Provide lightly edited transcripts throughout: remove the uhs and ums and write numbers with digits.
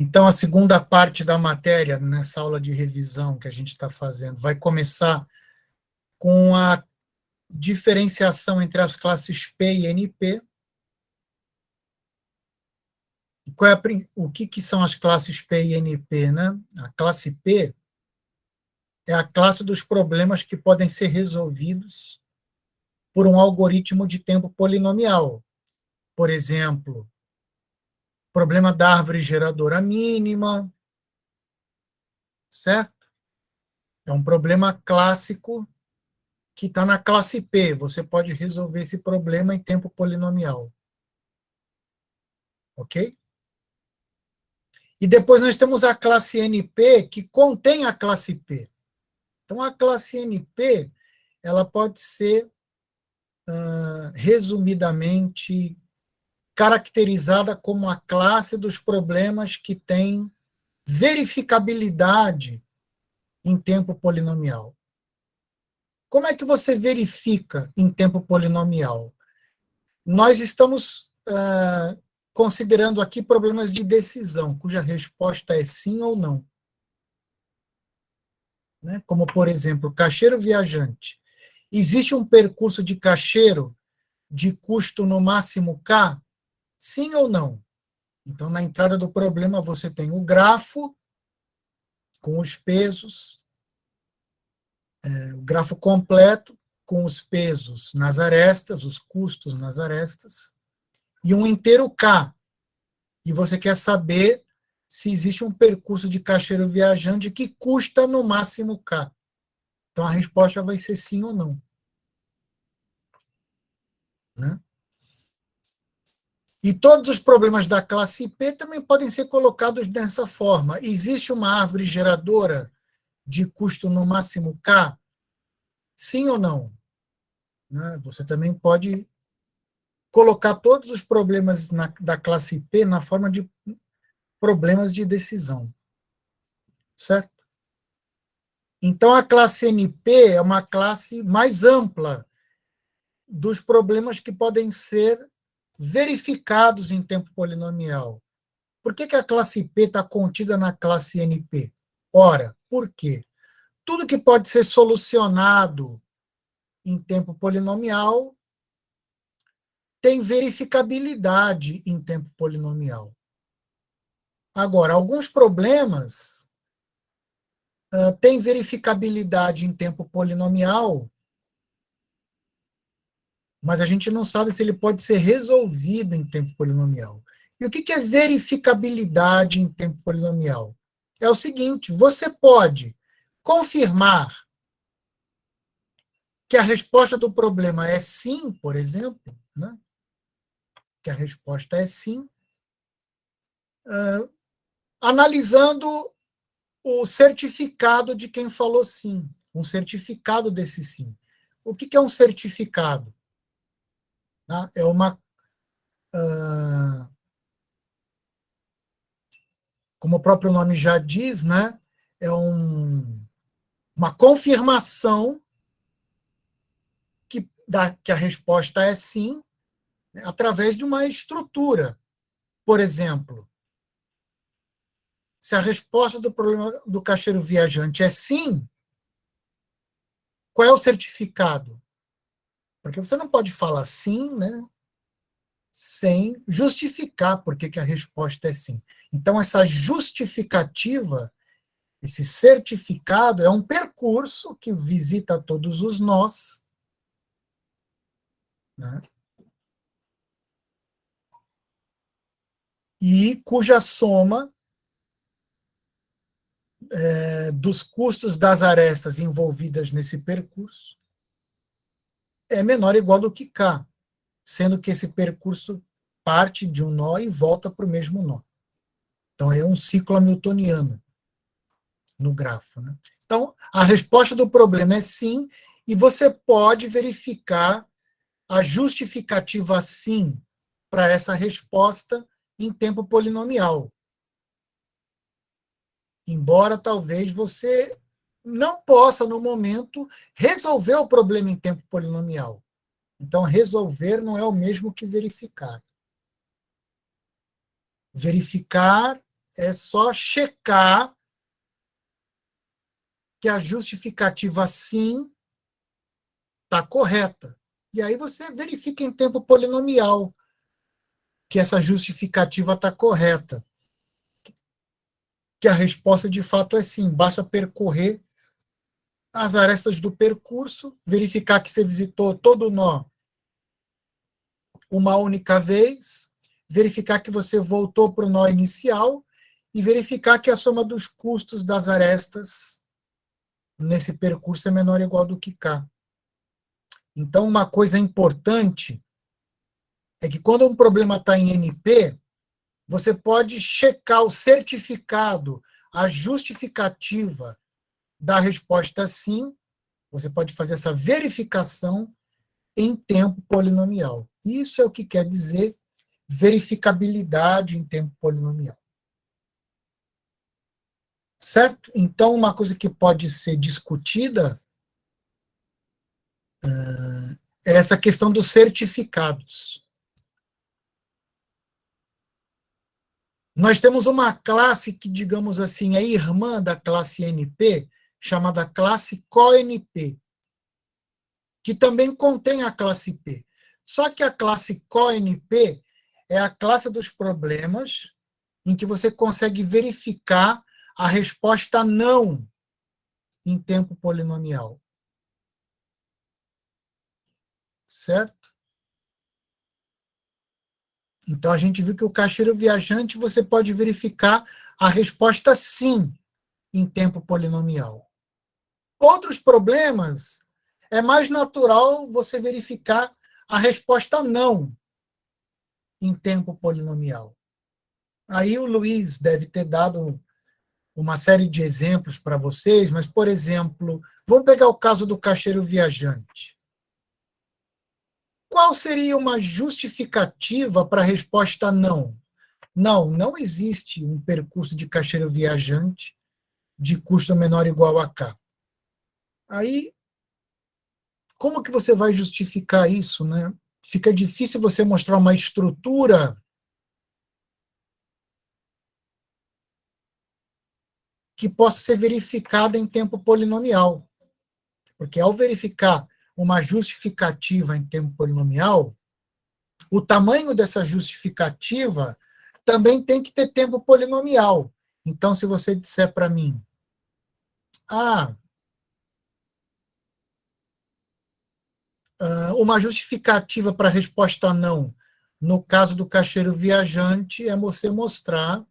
Então, a segunda parte da matéria, nessa aula de revisão que a gente está fazendo, vai começar com a diferenciação entre as classes P e NP. O que são as classes P e NP, né? A classe P é a classe dos problemas que podem ser resolvidos por um algoritmo de tempo polinomial. Por exemplo, problema da árvore geradora mínima, certo? É um problema clássico que está na classe P. Você pode resolver esse problema em tempo polinomial. Ok? E depois nós temos a classe NP, que contém a classe P. Então, a classe NP ela pode ser, resumidamente, caracterizada como a classe dos problemas que tem verificabilidade em tempo polinomial. Como é que você verifica em tempo polinomial? Nós estamos considerando aqui problemas de decisão, cuja resposta é sim ou não. Né? Como, por exemplo, caixeiro viajante. Existe um percurso de caixeiro de custo no máximo K? Sim ou não? Então, na entrada do problema, você tem o grafo com os pesos, o grafo completo com os pesos nas arestas, os custos nas arestas, e um inteiro K. E você quer saber se existe um percurso de caixeiro viajante que custa no máximo K. Então, a resposta vai ser sim ou não. Né? E todos os problemas da classe P também podem ser colocados dessa forma. Existe uma árvore geradora de custo no máximo K? Sim ou não? Né? Você também pode colocar todos os problemas da classe P na forma de problemas de decisão. Certo? Então, a classe NP é uma classe mais ampla dos problemas que podem ser verificados em tempo polinomial. Por que a classe P está contida na classe NP? Ora, por quê? Tudo que pode ser solucionado em tempo polinomial tem verificabilidade em tempo polinomial. Agora, alguns problemas têm verificabilidade em tempo polinomial, mas a gente não sabe se ele pode ser resolvido em tempo polinomial. E o que é verificabilidade em tempo polinomial? É o seguinte, você pode confirmar que a resposta do problema é sim, por exemplo, né? Que a resposta é sim, analisando o certificado de quem falou sim, um certificado desse sim. O que é um certificado? É uma, como o próprio nome já diz, né? É uma confirmação que a resposta é sim, né, através de uma estrutura. Por exemplo, se a resposta do problema do caixeiro viajante é sim, qual é o certificado? Porque você não pode falar sim, né, sem justificar por que a resposta é sim. Então, essa justificativa, esse certificado, é um percurso que visita todos os nós, né, e cuja soma dos custos das arestas envolvidas nesse percurso é menor ou igual do que K, sendo que esse percurso parte de um nó e volta para o mesmo nó. Então, é um ciclo hamiltoniano no grafo. Né? Então, a resposta do problema é sim, e você pode verificar a justificativa sim para essa resposta em tempo polinomial. Embora talvez você não possa, no momento, resolver o problema em tempo polinomial. Então, resolver não é o mesmo que verificar. Verificar é só checar que a justificativa sim está correta. E aí você verifica em tempo polinomial que essa justificativa está correta. Que a resposta de fato é sim, basta percorrer as arestas do percurso, verificar que você visitou todo o nó uma única vez, verificar que você voltou para o nó inicial e verificar que a soma dos custos das arestas nesse percurso é menor ou igual do que K. Então, uma coisa importante é que quando um problema está em NP, você pode checar o certificado, a justificativa da resposta sim, você pode fazer essa verificação em tempo polinomial. Isso é o que quer dizer verificabilidade em tempo polinomial. Certo? Então, uma coisa que pode ser discutida é essa questão dos certificados. Nós temos uma classe que, digamos assim, é irmã da classe NP, chamada classe CoNP, que também contém a classe P. Só que a classe CoNP é a classe dos problemas em que você consegue verificar a resposta não em tempo polinomial. Certo? Então, a gente viu que o caixeiro viajante você pode verificar a resposta sim em tempo polinomial. Outros problemas, é mais natural você verificar a resposta não em tempo polinomial. Aí o Luiz deve ter dado uma série de exemplos para vocês, mas, por exemplo, vamos pegar o caso do caixeiro viajante. Qual seria uma justificativa para a resposta não? Não, não existe um percurso de caixeiro viajante de custo menor ou igual a K. Aí, como que você vai justificar isso, né? Fica difícil você mostrar uma estrutura que possa ser verificada em tempo polinomial. Porque ao verificar uma justificativa em tempo polinomial, o tamanho dessa justificativa também tem que ter tempo polinomial. Então, se você disser para mim, uma justificativa para a resposta não, no caso do caixeiro viajante, é você mostrar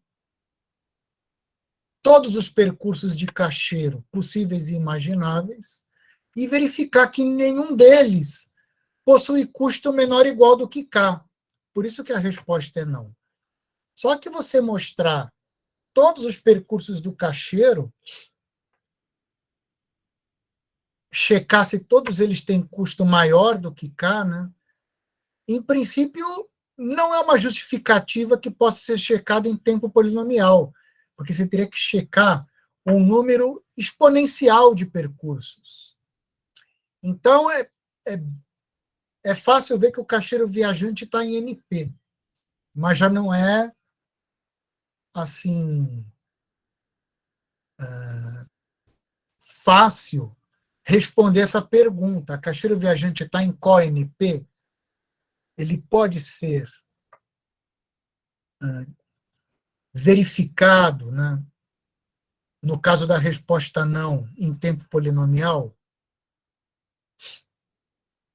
todos os percursos de caixeiro possíveis e imagináveis e verificar que nenhum deles possui custo menor ou igual do que K. Por isso que a resposta é não. Só que você mostrar todos os percursos do caixeiro, checar se todos eles têm custo maior do que K, né? Em princípio, não é uma justificativa que possa ser checada em tempo polinomial, porque você teria que checar um número exponencial de percursos. Então, é fácil ver que o caixeiro viajante está em NP, mas já não é assim fácil responder essa pergunta. O caixeiro viajante está em qual NP? Ele pode ser verificado, né? No caso da resposta não, em tempo polinomial.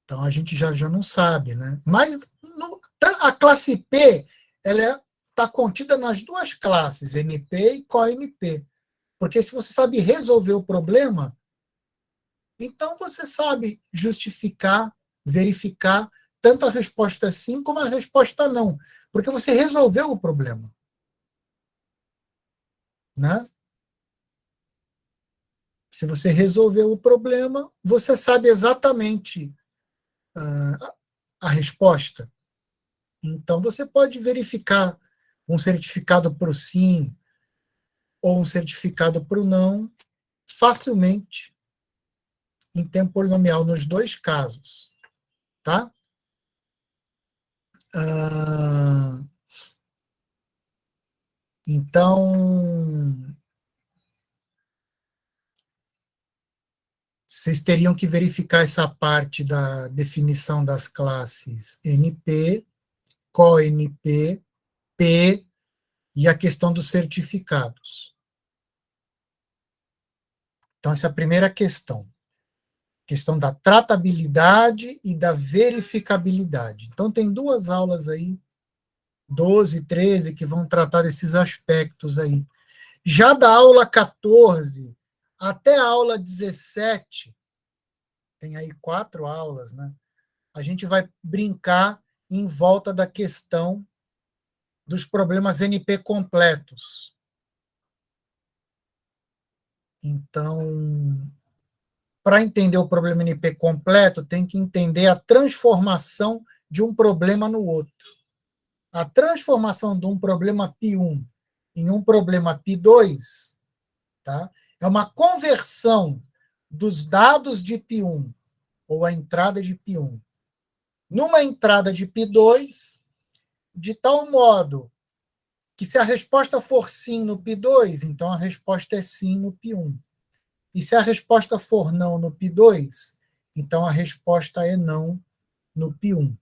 Então, a gente já não sabe, né? Mas a classe P, ela está contida nas duas classes, NP e CoNP. Porque se você sabe resolver o problema, então você sabe justificar, verificar tanto a resposta sim como a resposta não. Porque você resolveu o problema. Né? Se você resolveu o problema, você sabe exatamente a resposta. Então, você pode verificar um certificado para o sim ou um certificado para o não facilmente em tempo polinomial nos dois casos. Tá? Então, vocês teriam que verificar essa parte da definição das classes NP, CoNP, P e a questão dos certificados. Então, essa é a primeira questão. Questão da tratabilidade e da verificabilidade. Então, tem duas aulas aí, 12, 13, que vão tratar desses aspectos aí. Já da aula 14 até a aula 17, tem aí 4 aulas, né? A gente vai brincar em volta da questão dos problemas NP completos. Então, para entender o problema NP completo, tem que entender a transformação de um problema no outro. A transformação de um problema π1 em um problema π2, tá? É uma conversão dos dados de π1, ou a entrada de π1, numa entrada de π2, de tal modo que se a resposta for sim no π2, então a resposta é sim no π1. E se a resposta for não no π2, então a resposta é não no π1.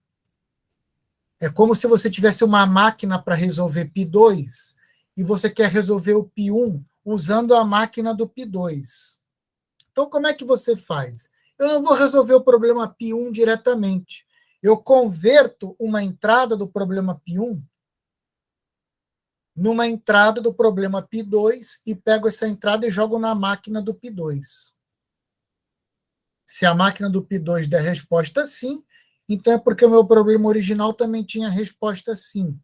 É como se você tivesse uma máquina para resolver π2 e você quer resolver o π1 usando a máquina do π2. Então, como é que você faz? Eu não vou resolver o problema π1 diretamente. Eu converto uma entrada do problema π1 numa entrada do problema π2 e pego essa entrada e jogo na máquina do π2. Se a máquina do π2 der resposta sim, então é porque o meu problema original também tinha resposta sim.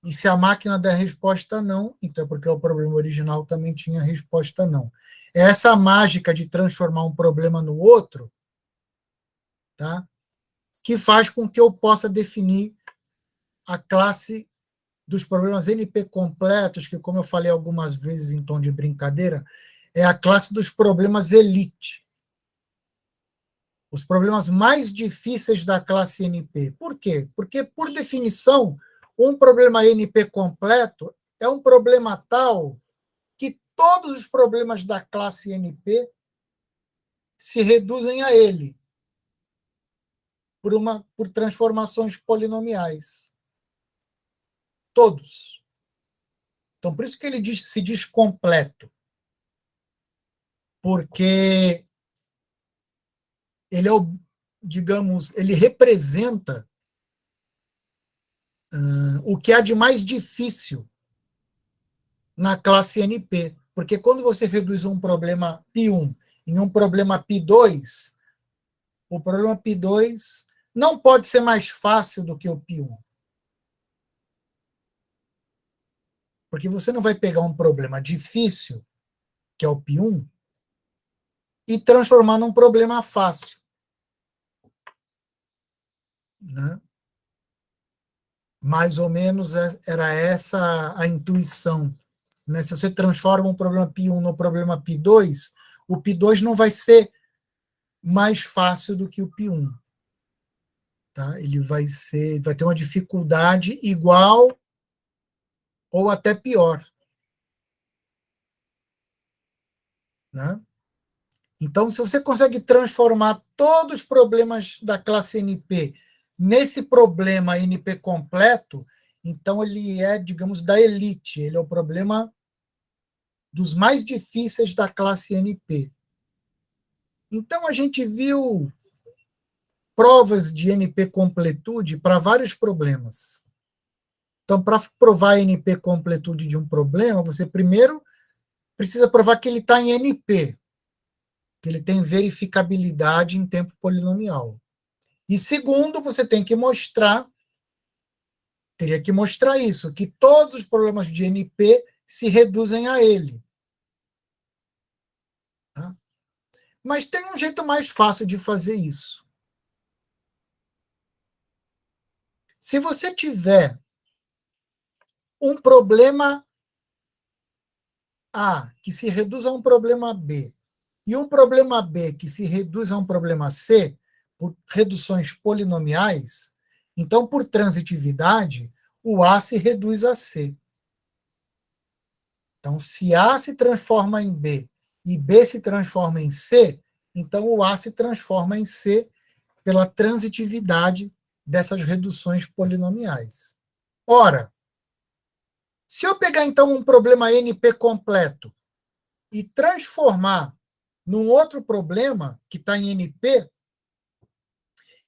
E se a máquina der resposta não, então é porque o problema original também tinha resposta não. É essa mágica de transformar um problema no outro, tá? Que faz com que eu possa definir a classe dos problemas NP completos, que, como eu falei algumas vezes em tom de brincadeira, é a classe dos problemas elite. Os problemas mais difíceis da classe NP. Por quê? Porque, por definição, um problema NP completo é um problema tal que todos os problemas da classe NP se reduzem a ele por transformações polinomiais. Todos. Então, por isso que ele se diz completo. Porque ele é digamos, ele representa o que há de mais difícil na classe NP. Porque quando você reduz um problema π1 em um problema π2, o problema π2 não pode ser mais fácil do que o π1. Porque você não vai pegar um problema difícil, que é o π1, e transformar num problema fácil. Né? Mais ou menos era essa a intuição. Né? Se você transforma um problema π1 no problema π2, o π2 não vai ser mais fácil do que o π1. Tá? Ele vai ter uma dificuldade igual ou até pior. Né? Então, se você consegue transformar todos os problemas da classe NP nesse problema NP completo, então ele é, digamos, da elite, ele é o problema dos mais difíceis da classe NP. Então, a gente viu provas de NP completude para vários problemas. Então, para provar a NP completude de um problema, você primeiro precisa provar que ele está em NP, que ele tem verificabilidade em tempo polinomial. E segundo, você tem que teria que mostrar isso, que todos os problemas de NP se reduzem a ele. Tá? Mas tem um jeito mais fácil de fazer isso. Se você tiver um problema A que se reduz a um problema B, e um problema B que se reduz a um problema C, por reduções polinomiais, então, por transitividade, o A se reduz a C. Então, se A se transforma em B e B se transforma em C, então o A se transforma em C pela transitividade dessas reduções polinomiais. Ora, se eu pegar então um problema NP completo e transformar num outro problema que está em NP,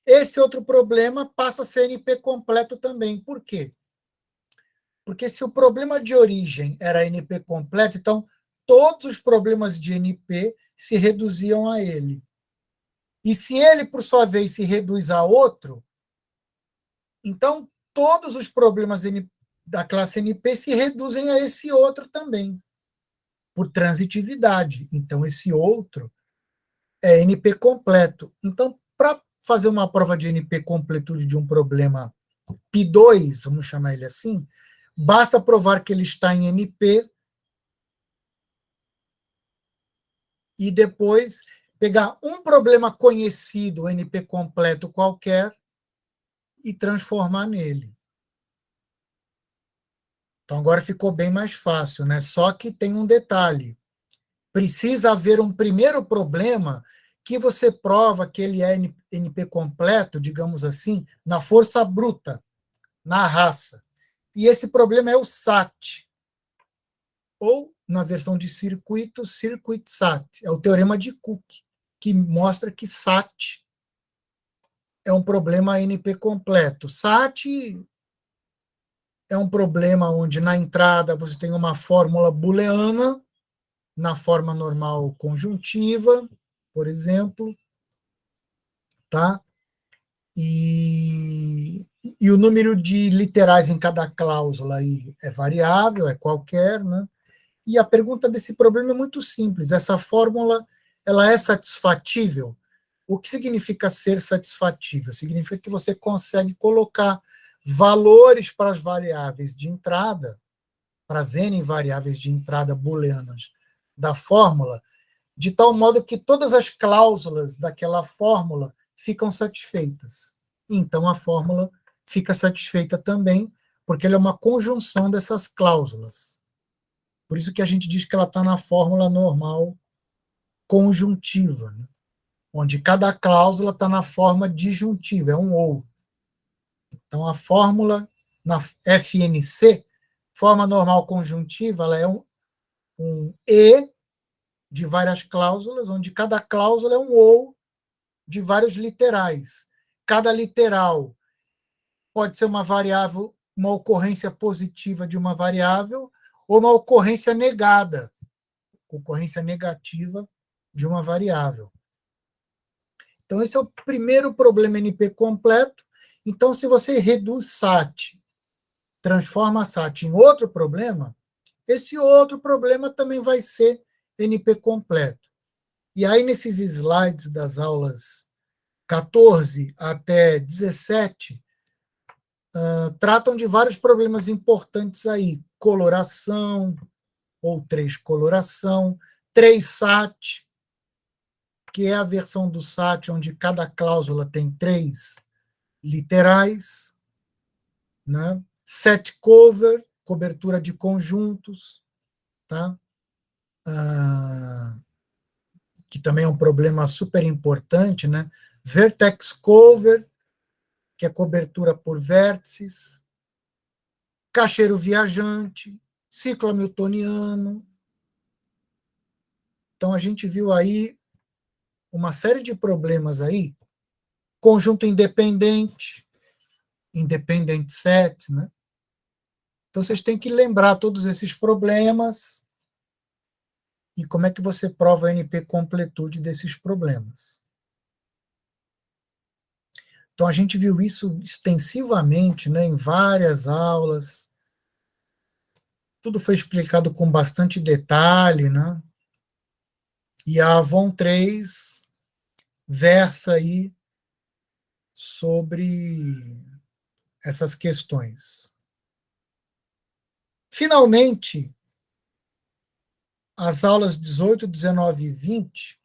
esse outro problema passa a ser NP completo também. Por quê? Porque se o problema de origem era NP completo, então todos os problemas de NP se reduziam a ele. E se ele, por sua vez, se reduz a outro, então todos os problemas da classe NP se reduzem a esse outro também, por transitividade. Então, esse outro é NP completo. Então, para fazer uma prova de NP completude de um problema P2, vamos chamar ele assim, basta provar que ele está em NP e depois pegar um problema conhecido, NP completo qualquer, e transformar nele. Então agora ficou bem mais fácil, né? Só que tem um detalhe. Precisa haver um primeiro problema que você prova que ele é NP completo, digamos assim, na força bruta, na raça. E esse problema é o SAT, ou, na versão de circuito, circuit SAT. É o teorema de Cook, que mostra que SAT é um problema NP completo. SAT é um problema onde, na entrada, você tem uma fórmula booleana, na forma normal conjuntiva, por exemplo, tá? E o número de literais em cada cláusula aí é variável, é qualquer, né? E a pergunta desse problema é muito simples. Essa fórmula, ela é satisfatível? O que significa ser satisfatível? Significa que você consegue colocar valores para as variáveis de entrada, para as n variáveis de entrada booleanas da fórmula, de tal modo que todas as cláusulas daquela fórmula ficam satisfeitas. Então, a fórmula fica satisfeita também, porque ela é uma conjunção dessas cláusulas. Por isso que a gente diz que ela está na fórmula normal conjuntiva, né? Onde cada cláusula está na forma disjuntiva, é um ou. Então, a fórmula na FNC, forma normal conjuntiva, ela é um e de várias cláusulas, onde cada cláusula é um ou de vários literais. Cada literal pode ser uma variável, uma ocorrência positiva de uma variável, ou uma ocorrência negada, ocorrência negativa de uma variável. Então, esse é o primeiro problema NP completo. Então, se você reduz SAT, transforma SAT em outro problema, esse outro problema também vai ser NP completo. E aí, nesses slides das aulas 14 até 17, tratam de vários problemas importantes aí. Coloração, ou 3 coloração, 3 SAT, que é a versão do SAT onde cada cláusula tem 3 literais, né? Set cover, cobertura de conjuntos, tá? Que também é um problema super importante, né? Vertex cover, que é cobertura por vértices, cacheiro viajante, ciclo hamiltoniano. Então a gente viu aí uma série de problemas aí, conjunto independente, independent set, né? Então vocês têm que lembrar todos esses problemas e como é que você prova a NP completude desses problemas. Então, a gente viu isso extensivamente, né, em várias aulas. Tudo foi explicado com bastante detalhe, né? E a Avon 3 versa aí sobre essas questões. Finalmente, as aulas 18, 19 e 20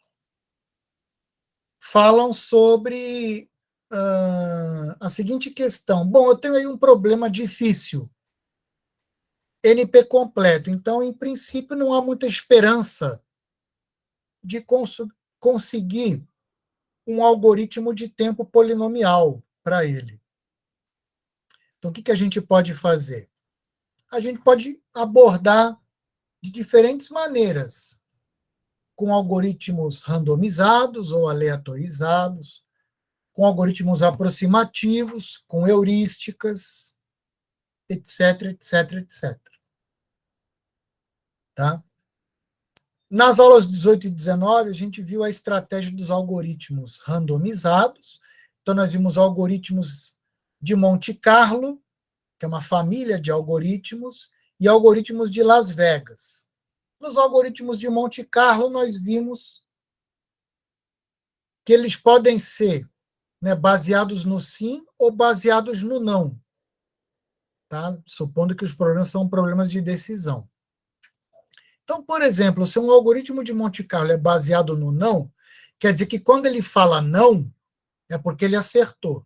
falam sobre a seguinte questão. Bom, eu tenho aí um problema difícil. NP completo. Então, em princípio, não há muita esperança de conseguir um algoritmo de tempo polinomial para ele. Então, o que a gente pode fazer? A gente pode abordar de diferentes maneiras, com algoritmos randomizados ou aleatorizados, com algoritmos aproximativos, com heurísticas, etc, etc, etc. Tá? Nas aulas 18 e 19, a gente viu a estratégia dos algoritmos randomizados. Então, nós vimos algoritmos de Monte Carlo, que é uma família de algoritmos, e algoritmos de Las Vegas. Nos algoritmos de Monte Carlo, nós vimos que eles podem ser, né, baseados no sim ou baseados no não, tá? Supondo que os problemas são problemas de decisão. Então, por exemplo, se um algoritmo de Monte Carlo é baseado no não, quer dizer que quando ele fala não, é porque ele acertou.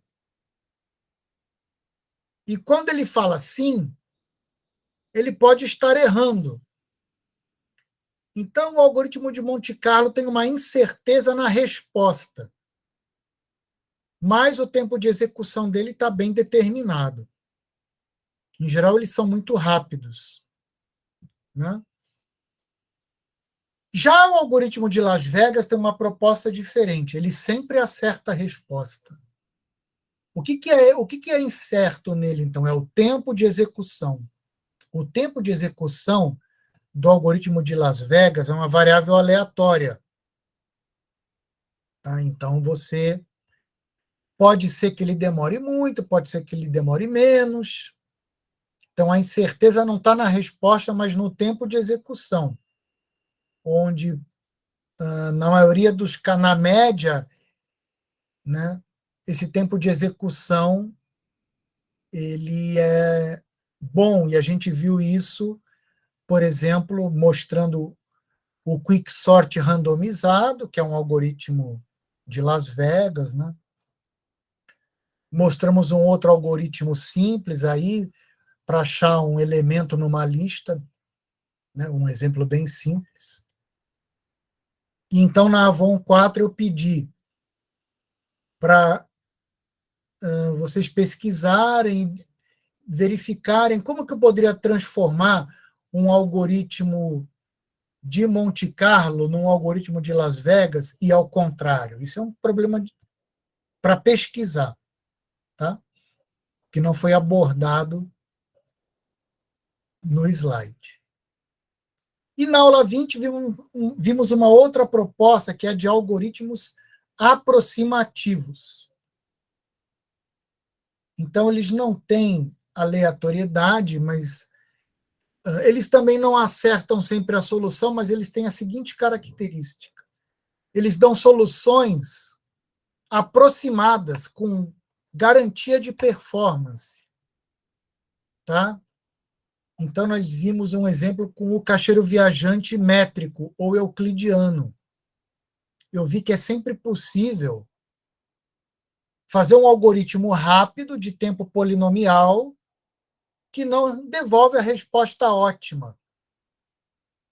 E quando ele fala sim, ele pode estar errando. Então, o algoritmo de Monte Carlo tem uma incerteza na resposta, mas o tempo de execução dele está bem determinado. Em geral, eles são muito rápidos, né? Já o algoritmo de Las Vegas tem uma proposta diferente. Ele sempre acerta a resposta. O que é incerto nele, então? É o tempo de execução. O tempo de execução do algoritmo de Las Vegas é uma variável aleatória. Tá? Então, você pode ser que ele demore muito, pode ser que ele demore menos. Então, a incerteza não está na resposta, mas no tempo de execução, onde, na maioria dos casos, na média, né, esse tempo de execução ele é bom, e a gente viu isso, por exemplo, mostrando o quicksort randomizado, que é um algoritmo de Las Vegas, né? Mostramos um outro algoritmo simples aí para achar um elemento numa lista, né? Um exemplo bem simples. E então, na Avon 4, eu pedi para vocês pesquisarem, verificarem como que eu poderia transformar um algoritmo de Monte Carlo num algoritmo de Las Vegas e ao contrário. Isso é um problema para pesquisar, tá? Que não foi abordado no slide. E na aula 20 vimos uma outra proposta, que é de algoritmos aproximativos. Então, eles não têm aleatoriedade, mas eles também não acertam sempre a solução, mas eles têm a seguinte característica. Eles dão soluções aproximadas, com garantia de performance. Tá? Então, nós vimos um exemplo com o caixeiro viajante métrico ou euclidiano. Eu vi que é sempre possível fazer um algoritmo rápido de tempo polinomial que não devolve a resposta ótima,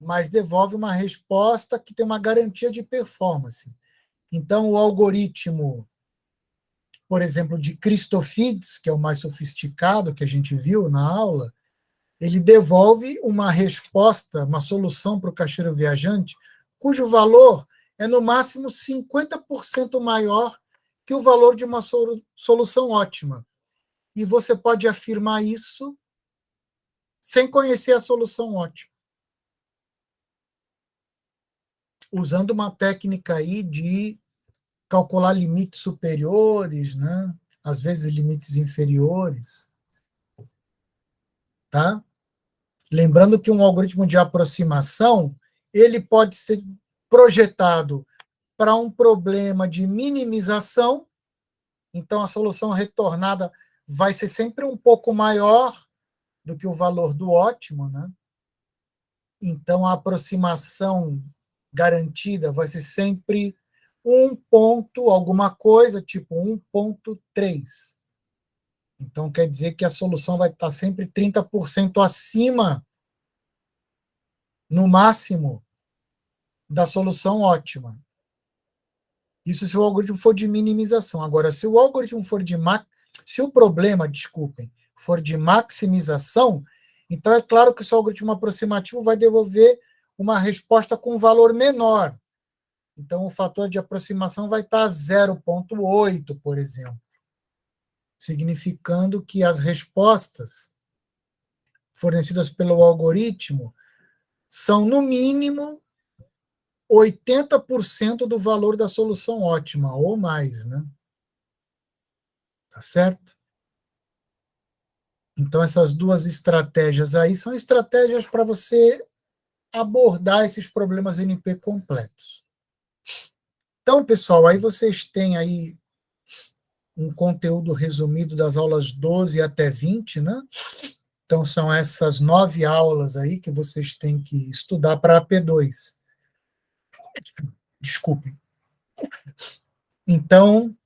mas devolve uma resposta que tem uma garantia de performance. Então, o algoritmo, por exemplo, de Christofides, que é o mais sofisticado que a gente viu na aula, ele devolve uma resposta, uma solução para o caixeiro viajante, cujo valor é no máximo 50% maior que o valor de uma solução ótima. E você pode afirmar isso sem conhecer a solução ótima, usando uma técnica aí de calcular limites superiores, né? Às vezes limites inferiores. Tá? Lembrando que um algoritmo de aproximação ele pode ser projetado para um problema de minimização, então a solução retornada vai ser sempre um pouco maior do que o valor do ótimo, né? Então a aproximação garantida vai ser sempre 1 ponto alguma coisa, tipo 1,3. Então quer dizer que a solução vai estar sempre 30% acima no máximo da solução ótima. Isso se o algoritmo for de minimização. Agora, se o algoritmo for se o problema, desculpem, for de maximização, então é claro que o seu algoritmo aproximativo vai devolver uma resposta com valor menor. Então, o fator de aproximação vai estar 0,8, por exemplo, significando que as respostas fornecidas pelo algoritmo são, no mínimo, 80% do valor da solução ótima, ou mais, né? Tá certo? Então, essas duas estratégias aí são estratégias para você abordar esses problemas NP completos. Então, pessoal, aí vocês têm aí um conteúdo resumido das aulas 12 até 20, né? Então, são essas 9 aulas aí que vocês têm que estudar para a P2. Desculpem. Então,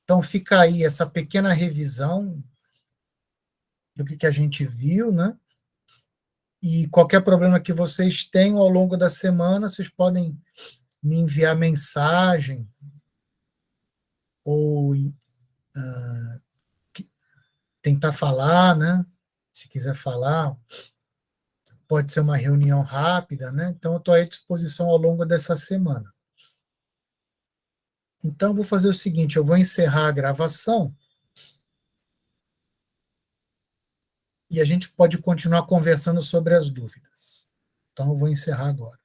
então fica aí essa pequena revisão do que a gente viu, né? E qualquer problema que vocês tenham ao longo da semana, vocês podem me enviar mensagem ou tentar falar, né? Se quiser falar, pode ser uma reunião rápida, né? Então, eu estou à disposição ao longo dessa semana. Então, vou fazer o seguinte, eu vou encerrar a gravação e a gente pode continuar conversando sobre as dúvidas. Então, eu vou encerrar agora.